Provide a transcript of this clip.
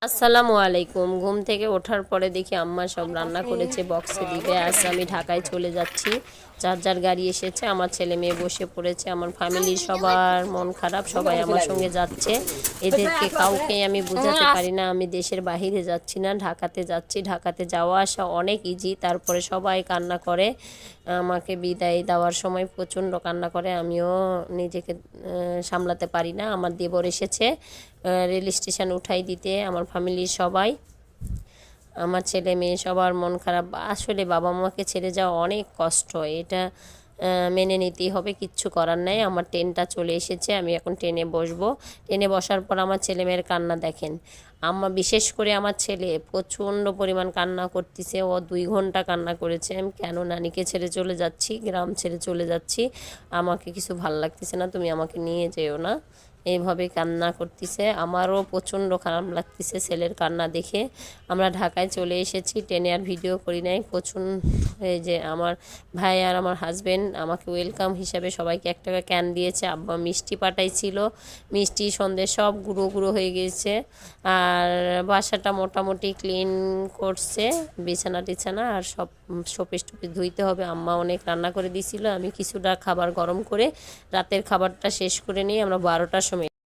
আসসালামু আলাইকুম। ঘুম থেকে ওঠার পরে দেখি আম্মা সব রান্না করেছে, বক্সে দিবে। আজ আমি ঢাকায় চলে যাচ্ছি। যার যার গাড়ি এসেছে, আমার ছেলে মেয়ে বসে পড়েছে। আমার ফ্যামিলির সবার মন খারাপ, সবাই আমার সঙ্গে যাচ্ছে। এদেরকে কাউকে আমি বোঝাতে পারি না আমি দেশের বাহিরে যাচ্ছি না, ঢাকাতে যাচ্ছি। ঢাকাতে যাওয়া আসা অনেক ইজি। তারপরে সবাই কান্না করে। আমাকে বিদায় দেওয়ার সময় প্রচণ্ড কান্না করে। আমিও নিজেকে সামলাতে পারি না। আমার দেবর এসেছে রেল স্টেশন উঠাই দিতে। আমার ফ্যামিলির সবাই, আমার ছেলে মেয়ে সবার মন খারাপ। আসলে বাবা মাকে ছেড়ে যাওয়া অনেক কষ্ট, এটা মেনে নিতেই হবে, কিচ্ছু করার নাই। আমার ট্রেনটা চলে এসেছে, আমি এখন ট্রেনে বসবো। ট্রেনে বসার পর আমার ছেলে মেয়ের কান্না দেখেন। বিশেষ করে আমার ছেলে প্রচণ্ড পরিমাণ কান্না করতেছে। ও 2 ঘন্টা কান্না করেছে। আমি কেন নানিকে ছেড়ে চলে যাচ্ছি, গ্রাম ছেড়ে চলে যাচ্ছি, আমাকে কিছু ভাল লাগতেছে না, তুমি আমাকে নিয়ে যেও না, এইভাবে কান্না করতেছে। আমারও প্রচণ্ড খারাপ লাগতেছে ছেলের কান্না দেখে। আমরা ঢাকায় চলে এসেছি, ট্রেনে আর ভিডিও করি নাই। প্রচণ্ড এই যে আমার ভাই আর আমার হাজবেন্ড আমাকে ওয়েলকাম হিসাবে সবাইকে 1 টাকা ক্যান দিয়েছে। আব্বা মিষ্টি পাঠাইছিল, মিষ্টি সন্দেশ সব গুঁড়ো গুঁড়ো হয়ে গিয়েছে। আর বাসাটা মোটামুটি ক্লিন করছে, বিছানা টিছানা আর সব শোপিস টুপিস ধুইতে হবে। আম্মা অনেক রান্না করে দিয়েছিল। আমি কিছুটা খাবার গরম করে রাতের খাবারটা শেষ করে নিয়ে আমরা 12টার সময়